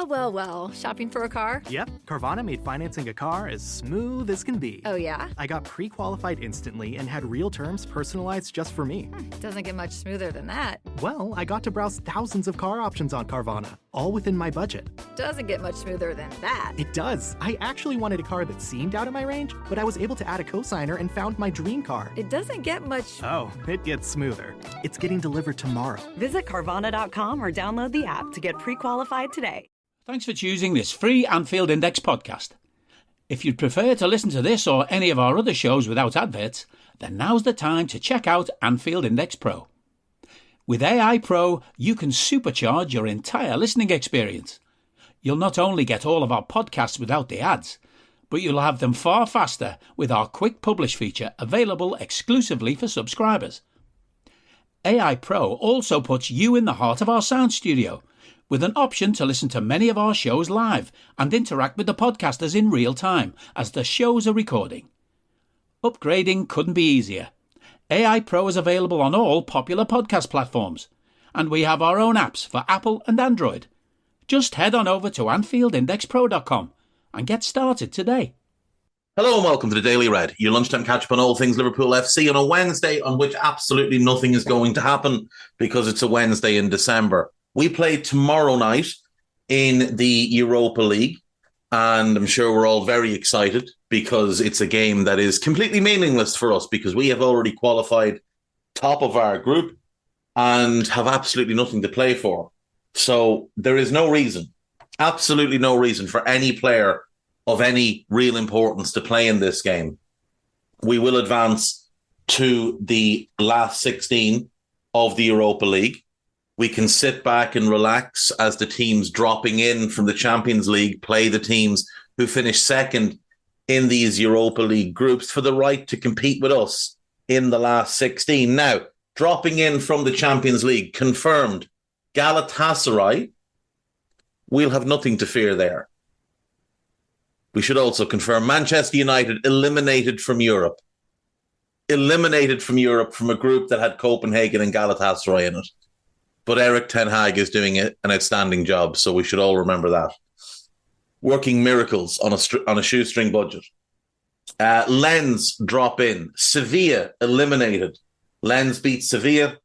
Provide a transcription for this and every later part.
Well. Shopping for a car? Yep, Carvana made financing a car as smooth as can be. Oh, yeah? I got pre-qualified instantly and had real terms personalized just for me. Doesn't get much smoother than that. Well, I got to browse thousands of car options on Carvana, all within my budget. Doesn't get much smoother than that. It does. I actually wanted a car that seemed out of my range, but I was able to add a cosigner and found my dream car. It doesn't get much... Oh, it gets smoother. It's getting delivered tomorrow. Visit Carvana.com or download the app to get pre-qualified today. Thanks for choosing this free Anfield Index podcast. If you'd prefer to listen to this or any of our other shows without adverts, then now's the time to check out Anfield Index Pro. With AI Pro, you can supercharge your entire listening experience. You'll not only get all of our podcasts without the ads, but you'll have them far faster with our Quick Publish feature available exclusively for subscribers. AI Pro also puts you in the heart of our sound studio, with an option to listen to many of our shows live and interact with the podcasters in real time as the shows are recording. Upgrading couldn't be easier. AI Pro is available on all popular podcast platforms, and we have our own apps for Apple and Android. Just head on over to AnfieldIndexPro.com and get started today. Hello and welcome to the Daily Red, your lunchtime catch-up on all things Liverpool FC on a Wednesday on which absolutely nothing is going to happen because it's a Wednesday in December. We play tomorrow night in the Europa League, and I'm sure we're all very excited because it's a game that is completely meaningless for us because we have already qualified top of our group and have absolutely nothing to play for. So there is no reason, absolutely no reason for any player of any real importance to play in this game. We will advance to the last 16 of the Europa League. We can sit back and relax as the teams dropping in from the Champions League play the teams who finish second in these Europa League groups for the right to compete with us in the last 16. Now, dropping in from the Champions League, confirmed, Galatasaray, we'll have nothing to fear there. We should also confirm Manchester United eliminated from Europe. Eliminated from Europe from a group that had Copenhagen and Galatasaray in it. But Eric Ten Hag is doing an outstanding job, so we should all remember that. Working miracles on a shoestring budget. Lens drop in. Sevilla eliminated. Lens beat Sevilla.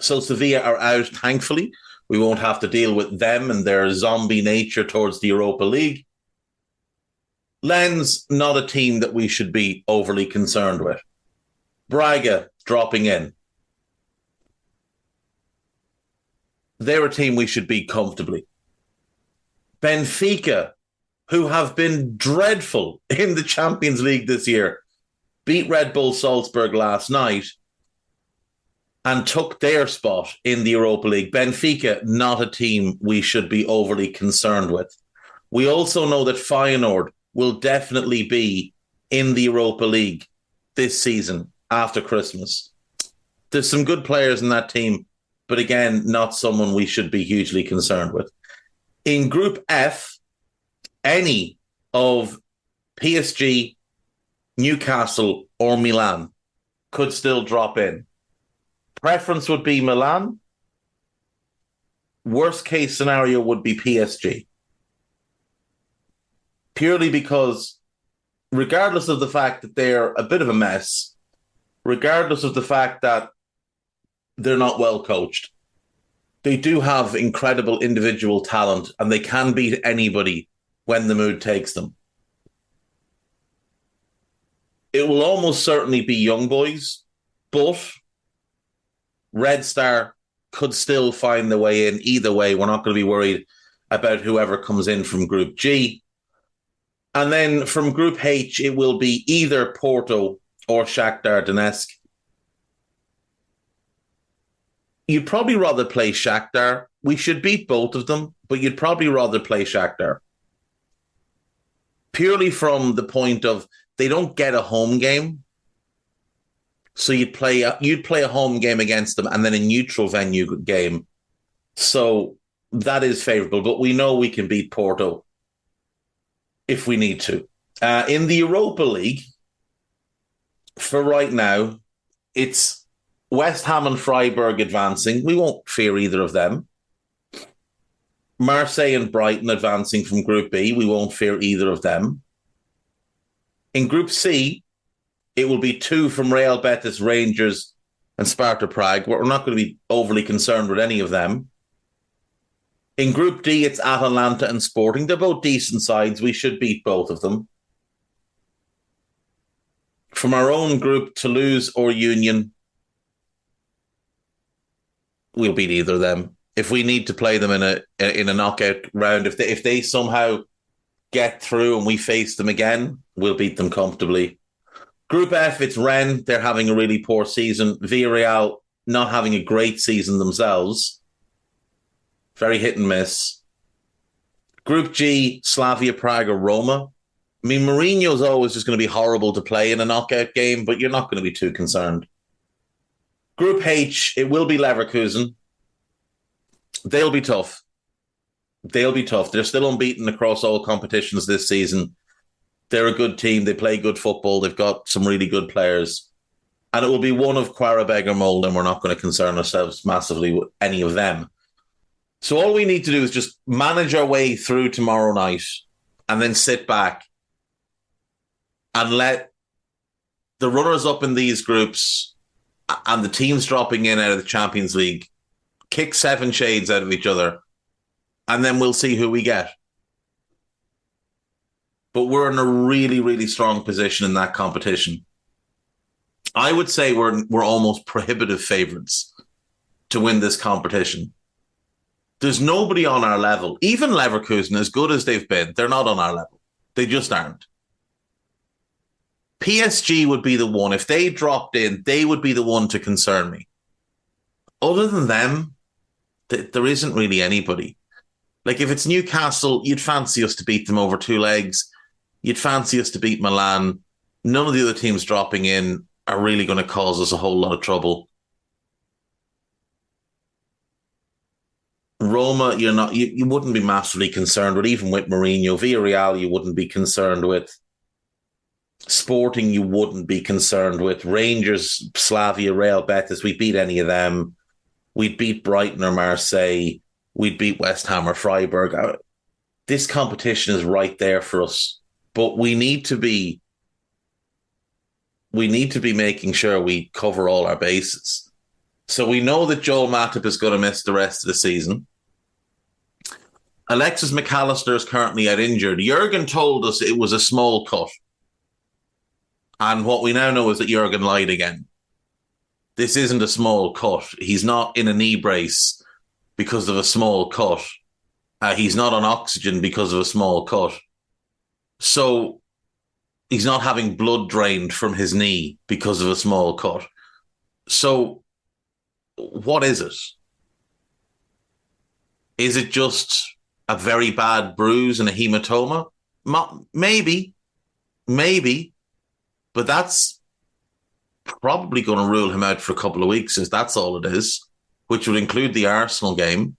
So Sevilla are out, thankfully. We won't have to deal with them and their zombie nature towards the Europa League. Lens, not a team that we should be overly concerned with. Braga dropping in. They're a team we should beat comfortably. Benfica, who have been dreadful in the Champions League this year, beat Red Bull Salzburg last night and took their spot in the Europa League. Benfica, not a team we should be overly concerned with. We also know that Feyenoord will definitely be in the Europa League this season after Christmas. There's some good players in that team, but again, not someone we should be hugely concerned with. In Group F, any of PSG, Newcastle, or Milan could still drop in. Preference would be Milan. Worst case scenario would be PSG. Purely because, regardless of the fact that they're a bit of a mess, regardless of the fact that they're not well coached, they do have incredible individual talent and they can beat anybody when the mood takes them. It will almost certainly be young boys, but Red Star could still find the way in. Either way, we're not going to be worried about whoever comes in from Group G. And then from Group H, it will be either Porto or Shakhtar Donetsk. You'd probably rather play Shakhtar. We should beat both of them, but you'd probably rather play Shakhtar. Purely from the point of they don't get a home game. So you'd play a home game against them and then a neutral venue game. So that is favourable, but we know we can beat Porto if we need to. In the Europa League, for right now, it's West Ham and Freiburg advancing. We won't fear either of them. Marseille and Brighton advancing from Group B. We won't fear either of them. In Group C, it will be 2 from Real Betis, Rangers, and Sparta Prague. We're not going to be overly concerned with any of them. In Group D, it's Atalanta and Sporting. They're both decent sides. We should beat both of them. From our own group, Toulouse or Union, we'll beat either of them. If we need to play them in a knockout round, if they somehow get through and we face them again, we'll beat them comfortably. Group F, it's Rennes. They're having a really poor season. Villarreal not having a great season themselves. Very hit and miss. Group G, Slavia Prague or Roma. I mean, Mourinho's always just going to be horrible to play in a knockout game, but you're not going to be too concerned. Group H, it will be Leverkusen. They'll be tough. They're still unbeaten across all competitions this season. They're a good team. They play good football. They've got some really good players. And it will be one of Quarabeg or Molden. We're not going to concern ourselves massively with any of them. So all we need to do is just manage our way through tomorrow night and then sit back and let the runners up in these groups and the teams dropping in out of the Champions League kick 7 shades out of each other, and then we'll see who we get. But we're in a really, really strong position in that competition. I would say we're almost prohibitive favourites to win this competition. There's nobody on our level. Even Leverkusen, as good as they've been, they're not on our level. They just aren't. PSG would be the one. If they dropped in, they would be the one to concern me. Other than them, there isn't really anybody. Like, if it's Newcastle, you'd fancy us to beat them over 2 legs. You'd fancy us to beat Milan. None of the other teams dropping in are really going to cause us a whole lot of trouble. Roma, you wouldn't be massively concerned with, even with Mourinho. Villarreal, you wouldn't be concerned with. Sporting, you wouldn't be concerned with. Rangers, Slavia, Real Betis, we'd beat any of them. We'd beat Brighton or Marseille. We'd beat West Ham or Freiburg. This competition is right there for us. But we need to be making sure we cover all our bases. So we know that Joel Matip is going to miss the rest of the season. Alexis McAllister is currently out injured. Jurgen told us it was a small cut. And what we now know is that Jurgen lied again. This isn't a small cut. He's not in a knee brace because of a small cut. He's not on oxygen because of a small cut. So he's not having blood drained from his knee because of a small cut. So what is it? Is it just a very bad bruise and a hematoma? Maybe. But that's probably going to rule him out for a couple of weeks, if that's all it is, which would include the Arsenal game.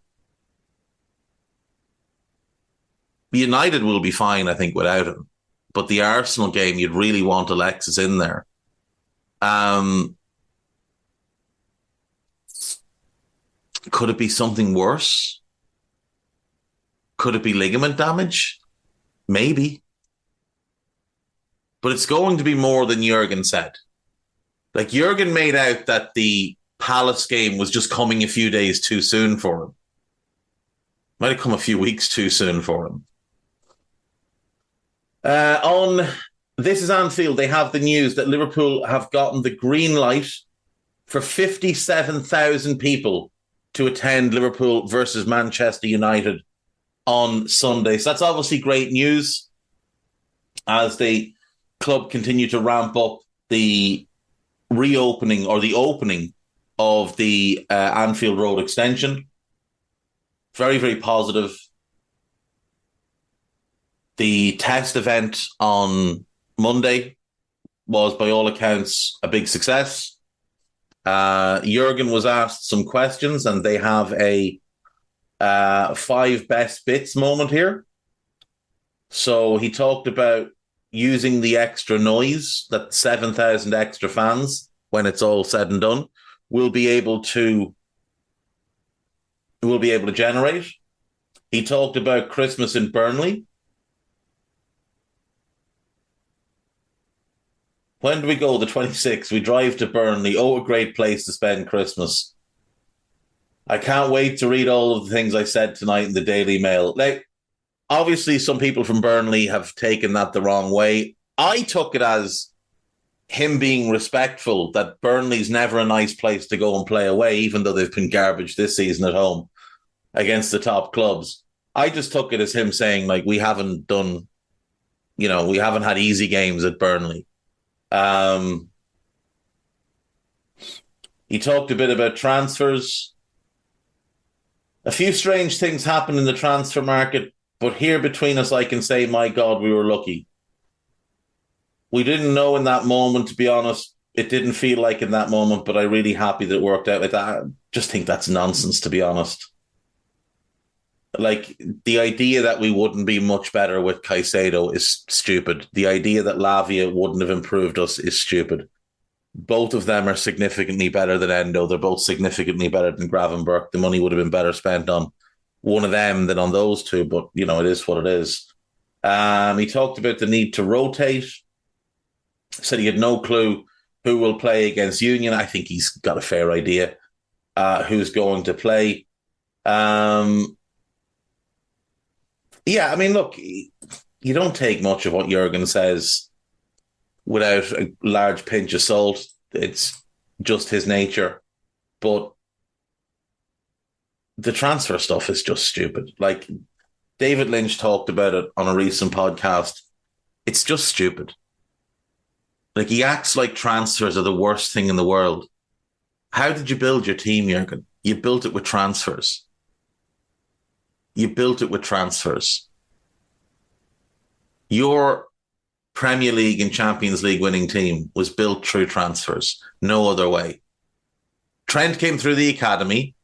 United will be fine, I think, without him. But the Arsenal game, you'd really want Alexis in there. Could it be something worse? Could it be ligament damage? Maybe. But it's going to be more than Jurgen said. Like, Jurgen made out that the Palace game was just coming a few days too soon for him. Might have come a few weeks too soon for him. On This Is Anfield, they have the news that Liverpool have gotten the green light for 57,000 people to attend Liverpool versus Manchester United on Sunday. So that's obviously great news as the club continue to ramp up the reopening or the opening of the Anfield Road extension. Very, very positive. The test event on Monday was, by all accounts, a big success. Jurgen was asked some questions, and they have a 5 best bits moment here. So he talked about using the extra noise that 7,000 extra fans, when it's all said and done, will be able to generate. He talked about Christmas in Burnley. When do we go? The 26th. We drive to Burnley. Oh, a great place to spend Christmas. I can't wait to read all of the things I said tonight in the Daily Mail. Like, obviously, some people from Burnley have taken that the wrong way. I took it as him being respectful that Burnley's never a nice place to go and play away, even though they've been garbage this season at home against the top clubs. I just took it as him saying, like, we haven't done, we haven't had easy games at Burnley. He talked a bit about transfers. A few strange things happened in the transfer market, but here between us, I can say, my God, we were lucky. We didn't know in that moment, to be honest. It didn't feel like in that moment, but I'm really happy that it worked out like that. I just think that's nonsense, to be honest. Like, the idea that we wouldn't be much better with Caicedo is stupid. The idea that Lavia wouldn't have improved us is stupid. Both of them are significantly better than Endo. They're both significantly better than Gravenberch. The money would have been better spent on one of them than on those two, but, it is what it is. He talked about the need to rotate. Said he had no clue who will play against Union. I think he's got a fair idea who's going to play. Yeah, I mean, look, you don't take much of what Jurgen says without a large pinch of salt. It's just his nature. But the transfer stuff is just stupid. Like, David Lynch talked about it on a recent podcast. It's just stupid. Like, he acts like transfers are the worst thing in the world. How did you build your team, Jurgen? You built it with transfers. Your Premier League and Champions League winning team was built through transfers. No other way. Trent came through the academy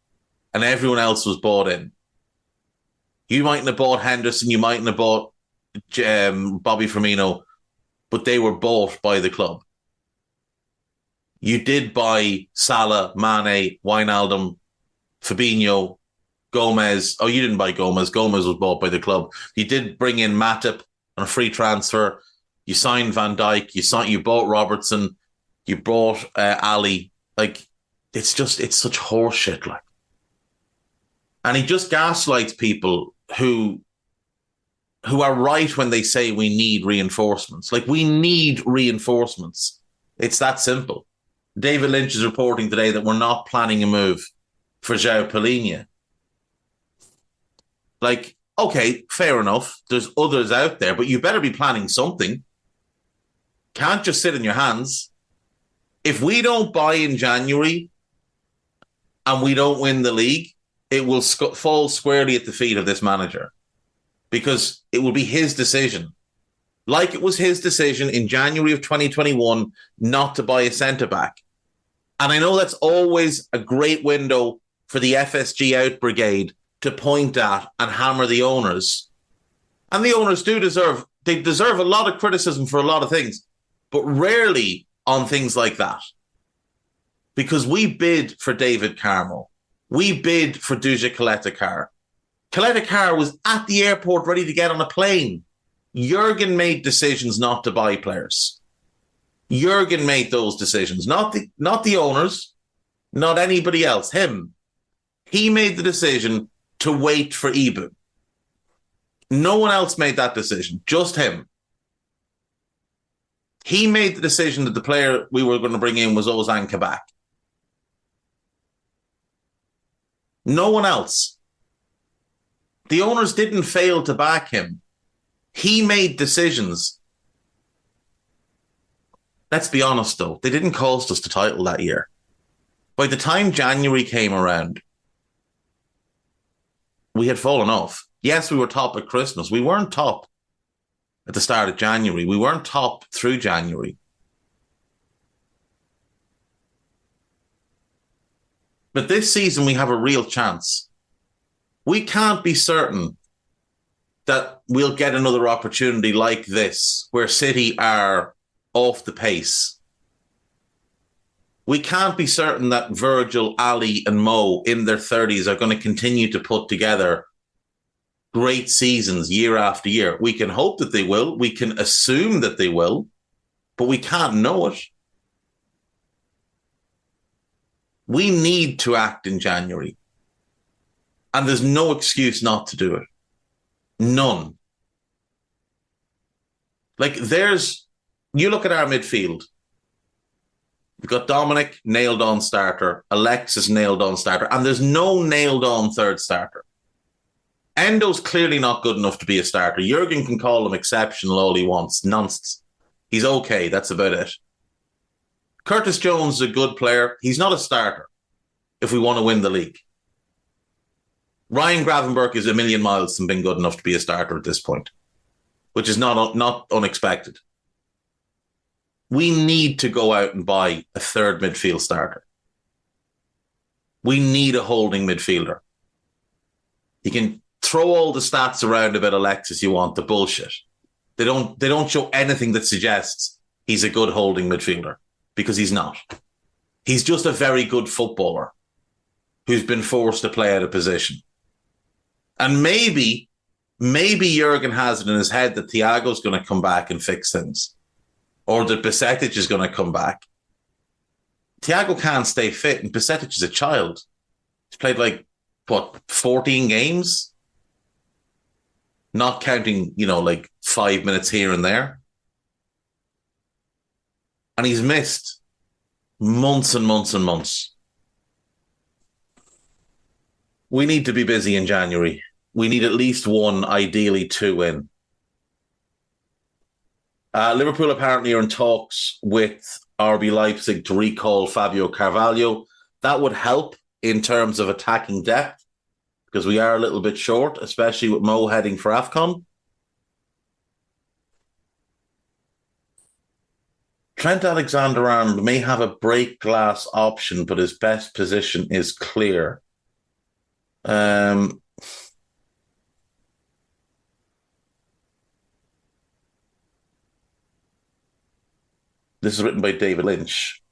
and everyone else was bought in. You mightn't have bought Henderson, you mightn't have bought Bobby Firmino, but they were bought by the club. You did buy Salah, Mane, Wijnaldum, Fabinho, Gomez. Oh, you didn't buy Gomez. Gomez was bought by the club. You did bring in Matip on a free transfer. You signed Van Dijk. You bought Robertson. You bought Ali. Like, it's such horseshit. Like, and he just gaslights people who are right when they say we need reinforcements. Like, we need reinforcements. It's that simple. David Lynch is reporting today that we're not planning a move for João Palhinha. Like, okay, fair enough. There's others out there, but you better be planning something. Can't just sit in your hands. If we don't buy in January and we don't win the league, it will fall squarely at the feet of this manager, because it will be his decision. Like it was his decision in January of 2021 not to buy a centre-back. And I know that's always a great window for the FSG out brigade to point at and hammer the owners. And the owners deserve a lot of criticism for a lot of things, but rarely on things like that. Because we bid for David Carmo. We bid for Duja Kaleta-Kar. Kaleta-Kar was at the airport ready to get on a plane. Jurgen made decisions not to buy players. Jurgen made those decisions, not the owners, not anybody else, him. He made the decision to wait for Ibu. No one else made that decision, just him. He made the decision that the player we were going to bring in was Ozan Kabak. No one else. The owners didn't fail to back him. He made decisions. Let's be honest, though. They didn't cost us the title that year. By the time January came around, we had fallen off. Yes, we were top at Christmas. We weren't top at the start of January. We weren't top through January. But this season, we have a real chance. We can't be certain that we'll get another opportunity like this, where City are off the pace. We can't be certain that Virgil, Ali and Mo in their 30s are going to continue to put together great seasons year after year. We can hope that they will. We can assume that they will, but we can't know it. We need to act in January. And there's no excuse not to do it. None. Like you look at our midfield. We've got Dominic, nailed on starter. Alexis, nailed on starter. And there's no nailed on third starter. Endo's clearly not good enough to be a starter. Jurgen can call him exceptional all he wants. Nonsense. He's okay. That's about it. Curtis Jones is a good player. He's not a starter if we want to win the league. Ryan Gravenberch is a million miles from being good enough to be a starter at this point, which is not unexpected. We need to go out and buy a third midfield starter. We need a holding midfielder. You can throw all the stats around about Alexis you want, the bullshit. They don't show anything that suggests he's a good holding midfielder, because he's not. He's just a very good footballer who's been forced to play out of position. And maybe Jurgen has it in his head that Thiago's going to come back and fix things, or that Bajcetic is going to come back. Thiago can't stay fit, and Bajcetic is a child. He's played 14 games? Not counting, 5 minutes here and there. And he's missed months and months and months. We need to be busy in January. We need at least one, ideally two in. Liverpool apparently are in talks with RB Leipzig to recall Fabio Carvalho. That would help in terms of attacking depth, because we are a little bit short, especially with Mo heading for AFCON. Trent Alexander-Arnold may have a break glass option, but his best position is clear. This is written by David Lynch.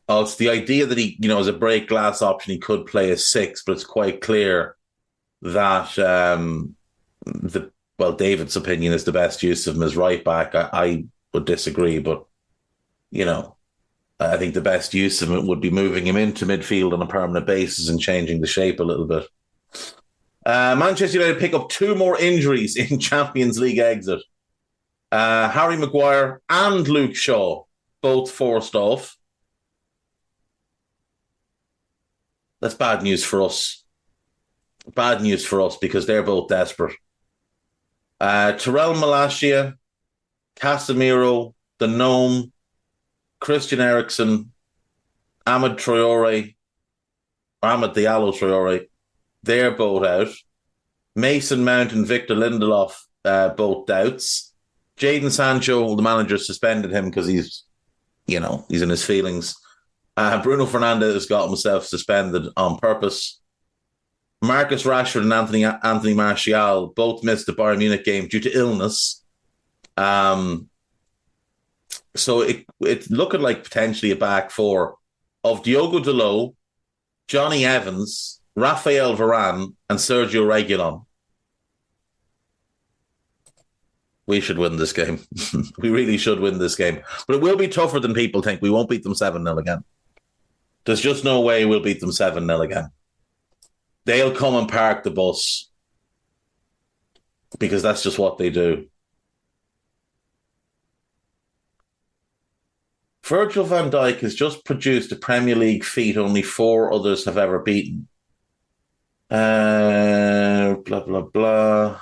Oh, it's the idea that he, as a break glass option, he could play a 6, but it's quite clear that David's opinion is the best use of him as right back. I would disagree, but I think the best use of it would be moving him into midfield on a permanent basis and changing the shape a little bit. Manchester United pick up 2 more injuries in Champions League exit. Harry Maguire and Luke Shaw, both forced off. That's bad news for us. Bad news for us, because they're both desperate. Terrell Malacia, Casemiro, the Gnome, Christian Eriksen, Ahmed Diallo Traore, they're both out. Mason Mount and Victor Lindelof, both doubts. Jadon Sancho, the manager suspended him because he's in his feelings. Bruno Fernandes got himself suspended on purpose. Marcus Rashford and Anthony Martial both missed the Bayern Munich game due to illness. So it's looking like potentially a back 4 of Diogo Dalot, Johnny Evans, Rafael Varane, and Sergio Reguilon. We should win this game. We really should win this game. But it will be tougher than people think. We won't beat them 7-0 again. There's just no way we'll beat them 7-0 again. They'll come and park the bus, because that's just what they do. Virgil van Dijk has just produced a Premier League feat only 4 others have ever beaten. Blah, blah, blah.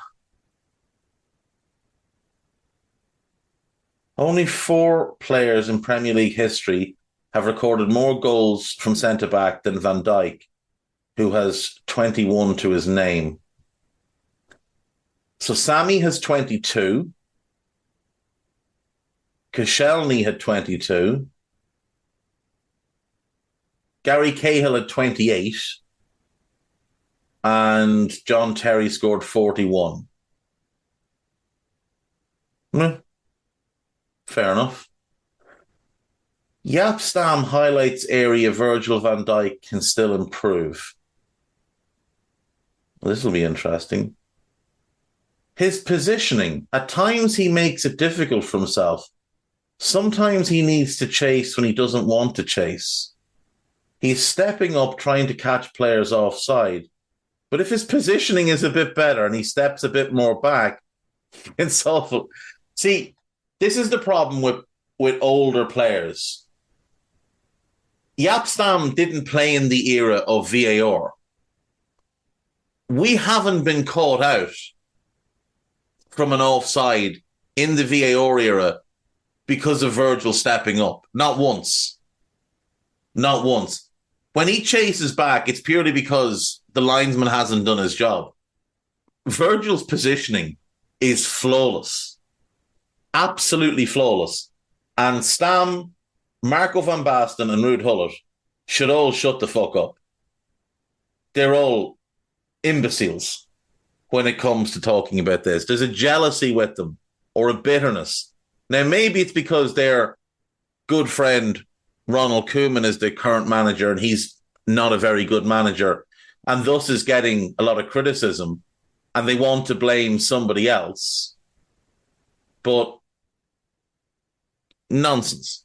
Only 4 players in Premier League history have recorded more goals from centre-back than Van Dijk, who has 21 to his name. So Sammy has 22. Koscielny had 22. Gary Cahill had 28. And John Terry scored 41. Fair enough. Jaap Stam highlights area Virgil Van Dijk can still improve. Well, this will be interesting. His positioning. At times he makes it difficult for himself. Sometimes he needs to chase when he doesn't want to chase. He's stepping up trying to catch players offside. But if his positioning is a bit better and he steps a bit more back, it's awful. See, this is the problem with older players. Jaap Stam didn't play in the era of VAR. We haven't been caught out from an offside in the VAR era because of Virgil stepping up. Not once. Not once. When he chases back, it's purely because the linesman hasn't done his job. Virgil's positioning is flawless. Absolutely flawless. And Stam, Marco van Basten and Ruud Gullit should all shut the fuck up. They're all imbeciles when it comes to talking about this. There's a jealousy with them or a bitterness. Now, maybe it's because their good friend Ronald Koeman is the current manager and he's not a very good manager and thus is getting a lot of criticism and they want to blame somebody else. But nonsense.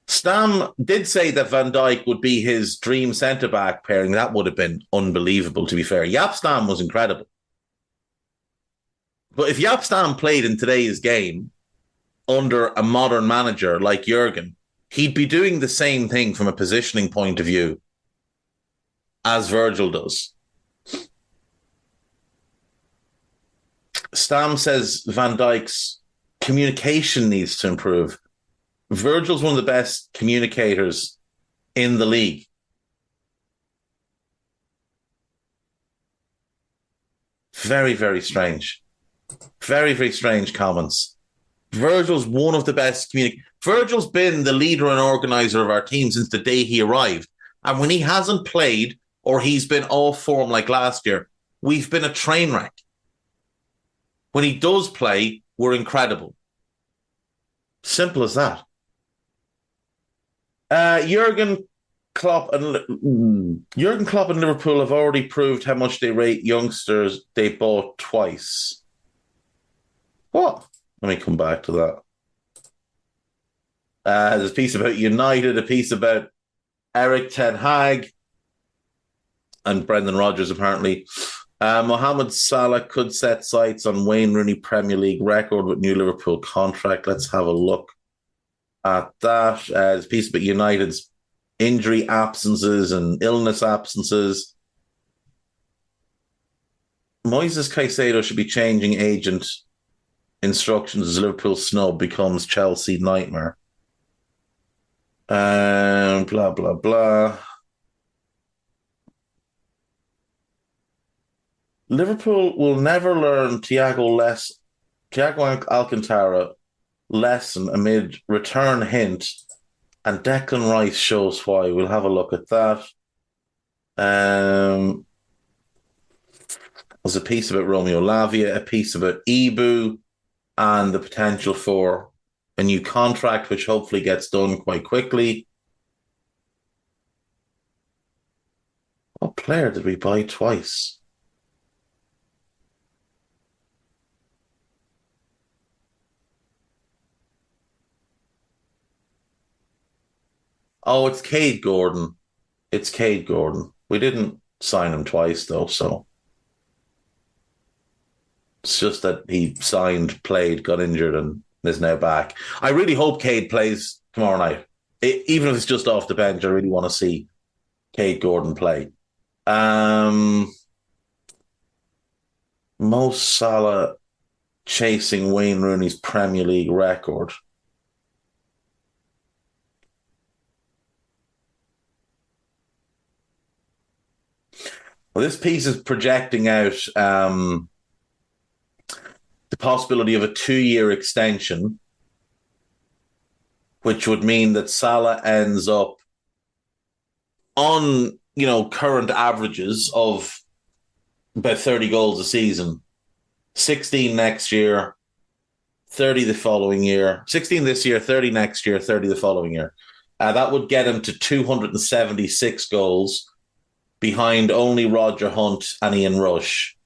Stam did say that Van Dijk would be his dream centre-back pairing. That would have been unbelievable, to be fair. Jaap Stam was incredible. But if Jaap Stam played in today's game under a modern manager like Jurgen, he'd be doing the same thing from a positioning point of view as Virgil does. Stam says Van Dijk's communication needs to improve. Virgil's one of the best communicators in the league. Very, very strange. Very, very strange comments. Virgil's one of the best communicators. Virgil's been the leader and organizer of our team since the day he arrived. And when he hasn't played or he's been off form like last year, we've been a train wreck. When he does play, we're incredible. Simple as that. Jurgen Klopp and Liverpool have already proved how much they rate youngsters they bought twice. What? Let me come back to that. There's a piece about United, a piece about Eric Ten Hag and Brendan Rodgers, apparently. Mohamed Salah could set sights on Wayne Rooney Premier League record with new Liverpool contract. Let's have a look at that. There's a piece about United's injury absences and illness absences. Moises Caicedo should be changing agent instructions as Liverpool snub becomes Chelsea nightmare. Blah, blah, blah. Liverpool will never learn Thiago Alcantara lesson amid return hint, and Declan Rice shows why. We'll have a look at that. There's a piece about Romeo Lavia, a piece about Ibu, and the potential for a new contract, which hopefully gets done quite quickly. What player did we buy twice? Oh, it's Cade Gordon. It's Cade Gordon. We didn't sign him twice, though, so it's just that he signed, played, got injured, and is now back. I really hope Cade plays tomorrow night. Even if it's just off the bench, I really want to see Cade Gordon play. Mo Salah chasing Wayne Rooney's Premier League record. Well, this piece is projecting out the possibility of a 2-year extension, which would mean that Salah ends up on, current averages of about 30 goals a season, 16 next year, 30 the following year, 16 this year, 30 next year, 30 the following year. That would get him to 276 goals behind only Roger Hunt and Ian Rush.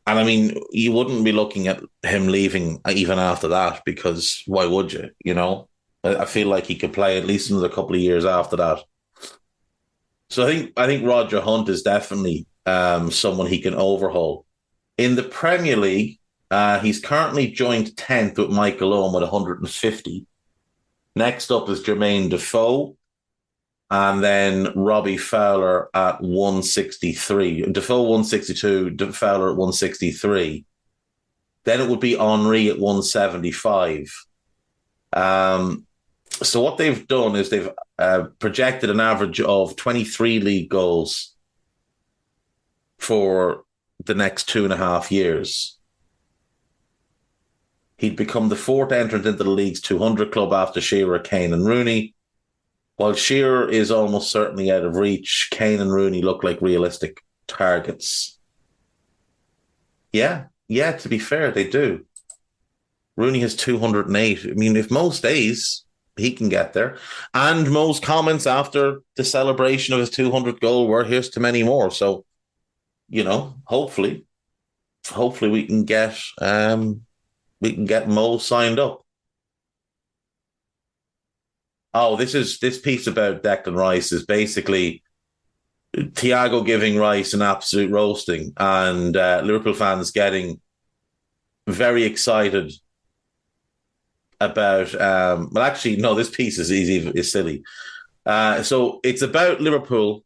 And I mean, you wouldn't be looking at him leaving even after that, because why would you? You know, I feel like he could play at least another couple of years after that. So I think Roger Hunt is definitely someone he can overhaul. In the Premier League, he's currently joint 10th with Michael Owen with 150. Next up is Jermaine Defoe, and then Robbie Fowler at 163. Defoe 162, Fowler at 163. Then it would be Henry at 175. So what they've done is they've projected an average of 23 league goals for the next 2.5 years. He'd become the fourth entrant into the league's 200 club after Shearer, Kane and Rooney. While Shearer is almost certainly out of reach, Kane and Rooney look like realistic targets. Yeah, to be fair, they do. Rooney has 208. I mean, if most days he can get there. And most comments after the celebration of his 200 goal were, here's to many more. So, you know, hopefully we can get Mo signed up. Oh, this piece about Declan Rice is basically Thiago giving Rice an absolute roasting, and Liverpool fans getting very excited about. Well, actually, no. This piece is silly. So it's about Liverpool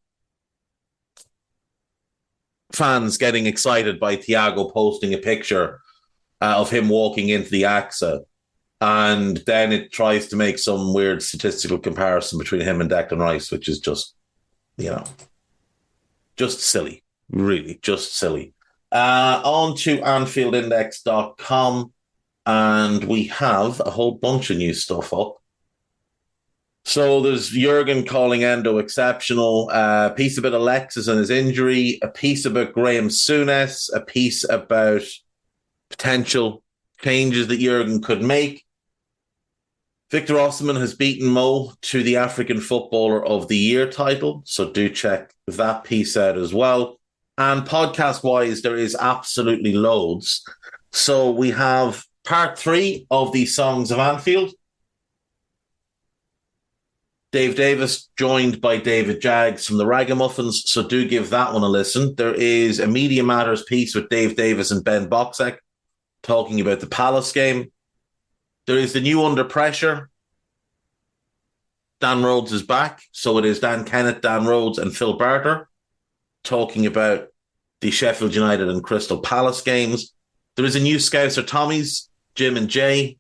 fans getting excited by Thiago posting a picture of him walking into the AXA. And then it tries to make some weird statistical comparison between him and Declan Rice, which is just, just silly. Really, just silly. On to AnfieldIndex.com, and we have a whole bunch of new stuff up. So there's Jurgen calling Endo exceptional, a piece about Alexis and his injury, a piece about Graham Souness, a piece about potential changes that Jurgen could make. Victor Osimhen has beaten Mo to the African Footballer of the Year title, so do check that piece out as well. And podcast-wise, there is absolutely loads. So we have part 3 of the Songs of Anfield. Dave Davis joined by David Jaggs from the Ragamuffins, so do give that one a listen. There is a Media Matters piece with Dave Davis and Ben Boxek talking about the Palace game. There is the new Under Pressure. Dan Rhodes is back. So it is Dan Kennett, Dan Rhodes and Phil Barter talking about the Sheffield United and Crystal Palace games. There is a new Scouser Tommies, Jim and Jay,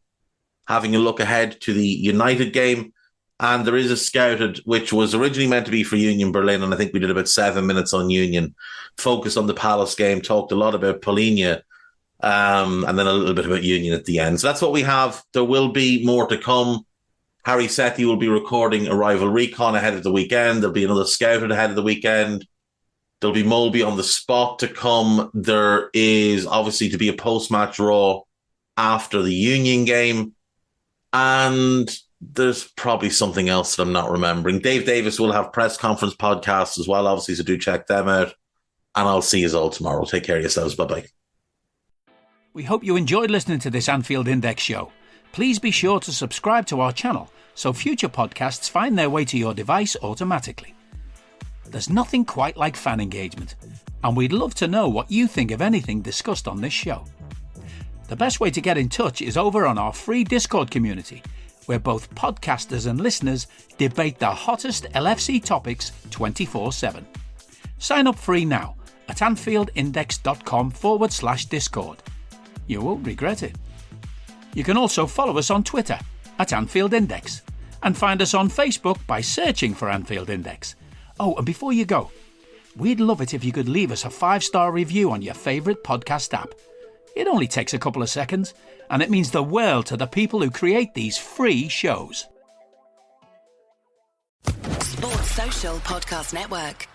having a look ahead to the United game. And there is a Scouted, which was originally meant to be for Union Berlin, and I think we did about 7 minutes on Union, focused on the Palace game, talked a lot about Polinia, and then a little bit about Union at the end. So that's what we have. There will be more to come. Harry Sethi will be recording a rival recon ahead of the weekend. There'll be another Scouted ahead of the weekend. There'll be Molby on the spot to come. There is obviously to be a post-match Raw after the Union game. And there's probably something else that I'm not remembering. Dave Davis will have press conference podcasts as well, obviously, so do check them out. And I'll see you all tomorrow. Take care of yourselves. Bye-bye. We hope you enjoyed listening to this Anfield Index show. Please be sure to subscribe to our channel so future podcasts find their way to your device automatically. There's nothing quite like fan engagement, and we'd love to know what you think of anything discussed on this show. The best way to get in touch is over on our free Discord community, where both podcasters and listeners debate the hottest LFC topics 24/7. Sign up free now at AnfieldIndex.com/Discord. You won't regret it. You can also follow us on Twitter at Anfield Index and find us on Facebook by searching for Anfield Index. Oh, and before you go, we'd love it if you could leave us a 5-star review on your favourite podcast app. It only takes a couple of seconds, and it means the world to the people who create these free shows. Sports Social Podcast Network.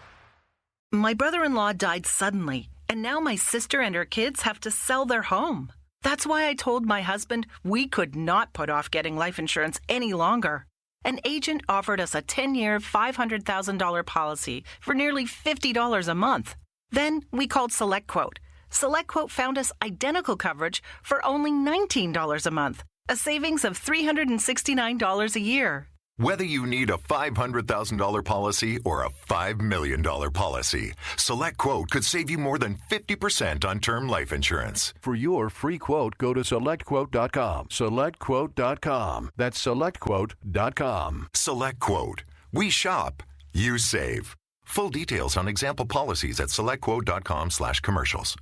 My brother-in-law died suddenly, And now my sister and her kids have to sell their home. That's why I told my husband we could not put off getting life insurance any longer. An agent offered us a 10-year, $500,000 policy for nearly $50 a month. Then we called SelectQuote. SelectQuote found us identical coverage for only $19 a month, a savings of $369 a year. Whether you need a $500,000 policy or a $5 million policy, SelectQuote could save you more than 50% on term life insurance. For your free quote, go to SelectQuote.com. SelectQuote.com. That's SelectQuote.com. SelectQuote. We shop, you save. Full details on example policies at SelectQuote.com/commercials.